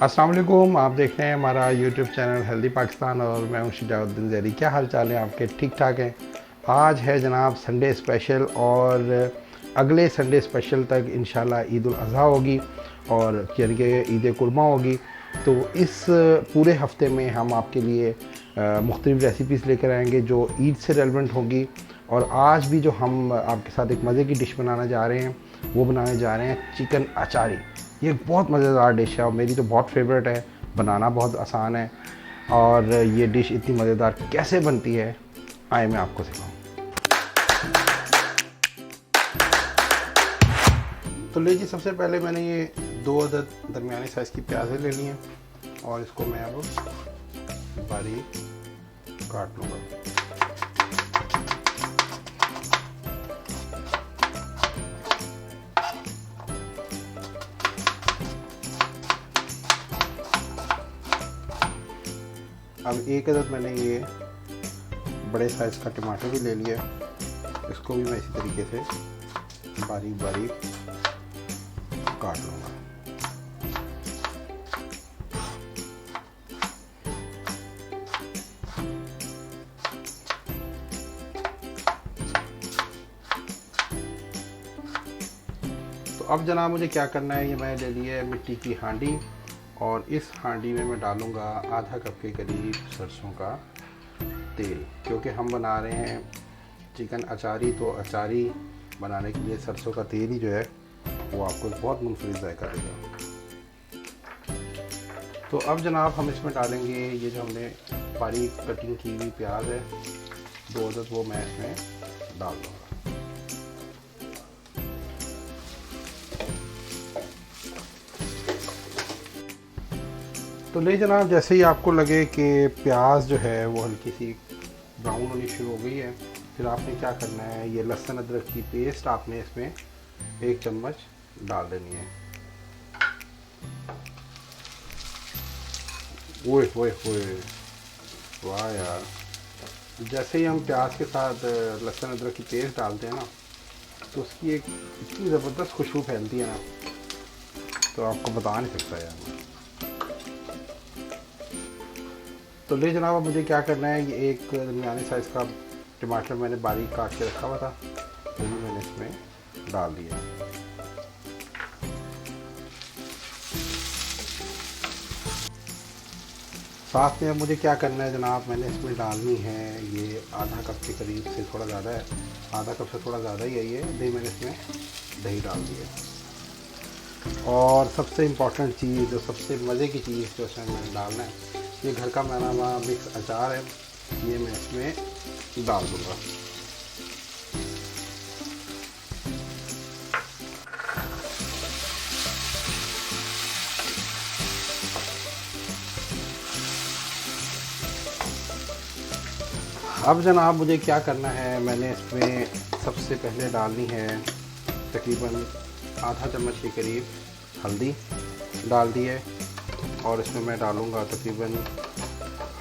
अस्सलाम वालेकुम, आप देख रहे हैं हमारा यूट्यूब चैनल हेल्दी पाकिस्तान और मैं हूं शुजाउद्दीन ज़हरी। क्या हाल चाल है आपके? ठीक ठाक हैं? आज है जनाब संडे स्पेशल और अगले संडे स्पेशल तक इंशाल्लाह ईद उल अज़हा होगी और यानी कि ईद कुर्मा होगी। तो इस पूरे हफ्ते में हम आपके लिए मुख्तलिफ़ रेसिपीज़ लेकर आएंगे जो ईद से रेलेवेंट होंगी। और आज भी जो हम आपके साथ एक मज़े की डिश बनाने जा रहे हैं वो बनाने जा रहे हैं चिकन अचारी। ये एक बहुत मज़ेदार डिश है और मेरी तो बहुत फेवरेट है, बनाना बहुत आसान है। और ये डिश इतनी मज़ेदार कैसे बनती है आए मैं आपको सिखाऊं। तो लीजिए, सबसे पहले मैंने ये 2 अदद दरमियानी साइज़ की प्याज़ें ले ली हैं और इसको मैं अब बारीक काट लूँगा। अब 1 अदद मैंने ये बड़े साइज़ का टमाटर भी ले लिया, इसको भी मैं इसी तरीके से बारीक बारीक काट लूँगा। तो अब जनाब मुझे क्या करना है, ये मैं ले लिया है मिट्टी की हांडी और इस हांडी में मैं डालूँगा आधा कप के करीब सरसों का तेल, क्योंकि हम बना रहे हैं चिकन अचारी। तो अचारी बनाने के लिए सरसों का तेल ही जो है वो आपको बहुत मुनफरिद जायका देगा। तो अब जनाब हम इसमें डालेंगे ये जो हमने बारीक कटिंग की हुई प्याज है 2 अदद, वो मैं इसमें डाल दूँगा। तो ले जनाब, जैसे ही आपको लगे कि प्याज जो है वो हल्की सी ब्राउन होनी शुरू हो गई है, फिर आपने क्या करना है, ये लहसुन अदरक की पेस्ट आपने इसमें 1 चम्मच डाल देनी है। ओए ओए ओए, वाह यार! जैसे ही हम प्याज के साथ लहसुन अदरक की पेस्ट डालते हैं ना, तो उसकी एक इतनी ज़बरदस्त खुशबू फैलती है ना, तो आपको बता नहीं सकता यार। तो ले जनाब, अब मुझे क्या करना है, ये एक दरमियानी साइज़ का टमाटर मैंने बारीक काट के रखा हुआ था, वो भी मैंने इसमें डाल दिया। साथ में अब मुझे क्या करना है जनाब, मैंने इसमें डालनी है ये आधा कप के करीब से थोड़ा ज़्यादा है, आधा कप से थोड़ा ज़्यादा ही है ये दही, मैंने इसमें दही डाल दी है। और सबसे इम्पॉर्टेंट चीज़, जो सबसे मज़े की चीज़ जो इसमें मैंने डालना है, ये घर का बना हुआ मिक्स अचार है, ये मैं इसमें डाल दूँगा। अब जनाब मुझे क्या करना है, मैंने इसमें सबसे पहले डालनी है तकरीबन आधा चम्मच के करीब हल्दी डाल दी है और इसमें मैं डालूँगा तकरीबन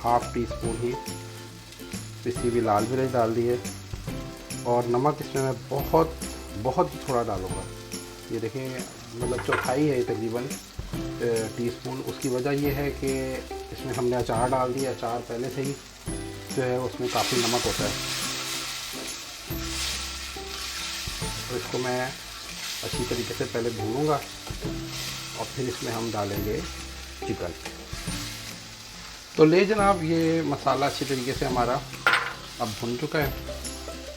हाफ़ टी स्पून ही पिसी हुई लाल मिर्च डाल दी है और नमक इसमें मैं बहुत बहुत ही थोड़ा डालूँगा। ये देखें, मतलब चौथाई है तकरीबन टीस्पून। उसकी वजह ये है कि इसमें हमने अचार डाल दिया, अचार पहले से ही जो है उसमें काफ़ी नमक होता है। और इसको मैं अच्छी तरीके से पहले भूनूँगा और फिर इसमें हम डालेंगे चिकन। तो ले जनाब, ये मसाला अच्छी तरीके से हमारा अब भुन चुका है।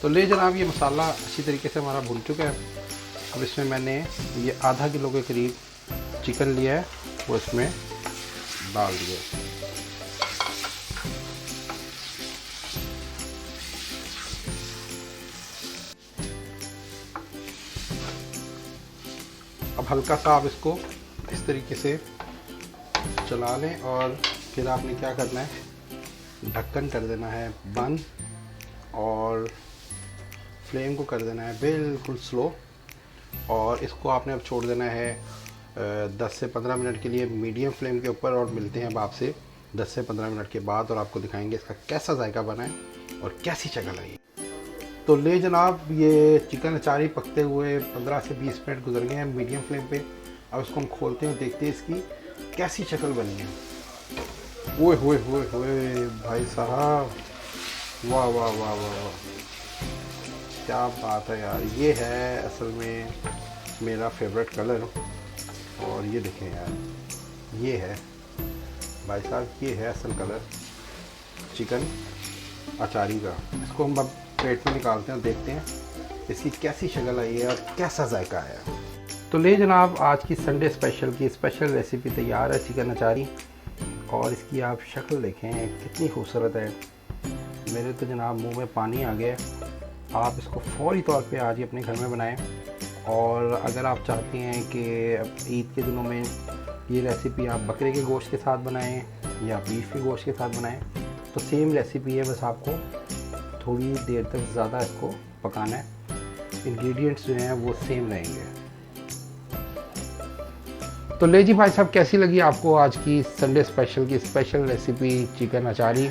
तो ले जनाब, ये मसाला अच्छी तरीके से हमारा भुन चुका है। अब इसमें मैंने ये आधा किलो के करीब चिकन लिया है, वो इसमें डाल दिया। अब हल्का सा आप इसको इस तरीके से चला लें और फिर आपने क्या करना है, ढक्कन कर देना है बंद और फ्लेम को कर देना है बिल्कुल स्लो। और इसको आपने अब छोड़ देना है 10 से 15 मिनट के लिए मीडियम फ्लेम के ऊपर। और मिलते हैं अब आपसे 10 से 15 मिनट के बाद और आपको दिखाएंगे इसका कैसा जायका बना है और कैसी शक्ल आई। तो ले जनाब, ये चिकन अचारी पकते हुए 15 से 20 मिनट गुजर गए हैं मीडियम फ्लेम पे। अब इसको हम खोलते हैं, देखते हैं इसकी कैसी शक्ल बनी है, ओए होए होए होए भाई साहब, वाह वाह वाह वाह वाह, क्या बात है यार। ये है असल में मेरा फेवरेट कलर। और ये देखें यार, ये है भाई साहब, ये है असल कलर चिकन अचारी का। इसको हम अब प्लेट में निकालते हैं, देखते हैं इसकी कैसी शक्ल आई है और कैसा जायका आया। तो ले जनाब, आज की संडे स्पेशल की स्पेशल रेसिपी तैयार है, चिकन अचारी। और इसकी आप शक्ल देखें कितनी खूबसूरत है, मेरे तो जनाब मुंह में पानी आ गया। आप इसको फौरी तौर पे आज ही अपने घर में बनाएं। और अगर आप चाहते हैं कि ईद के दिनों में ये रेसिपी आप बकरे के गोश्त के साथ बनाएं या बीफ के गोश्त के साथ बनाएं, तो सेम रेसिपी है, बस आपको थोड़ी देर तक ज़्यादा इसको पकाना है। इंग्रेडिएंट्स जो हैं वो सेम रहेंगे। तो ले जी भाई साहब, कैसी लगी आपको आज की संडे स्पेशल की स्पेशल रेसिपी चिकन अचारी।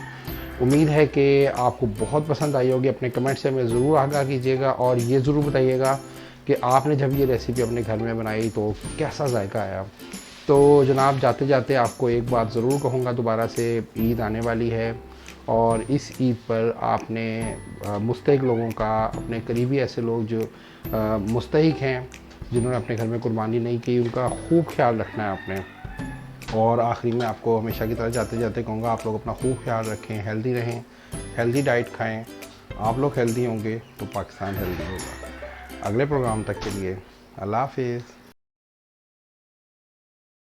उम्मीद है कि आपको बहुत पसंद आई होगी। अपने कमेंट से हमें ज़रूर आगाह कीजिएगा और ये ज़रूर बताइएगा कि आपने जब ये रेसिपी अपने घर में बनाई तो कैसा जायका आया। तो जनाब, जाते जाते आपको एक बात ज़रूर कहूँगा, दोबारा से ईद आने वाली है और इस ईद पर आपने मुस्तहिक लोगों का, अपने करीबी ऐसे लोग जो मुस्तहिक हैं, जिन्होंने अपने घर में कुर्बानी नहीं की, उनका खूब ख्याल रखना है आपने। और आखिरी में आपको हमेशा की तरह जाते जाते कहूँगा, आप लोग अपना खूब ख्याल रखें, हेल्दी रहें, हेल्दी डाइट खाएं। आप लोग हेल्दी होंगे तो पाकिस्तान हेल्दी होगा। अगले प्रोग्राम तक के लिए अल्लाह हाफिज़।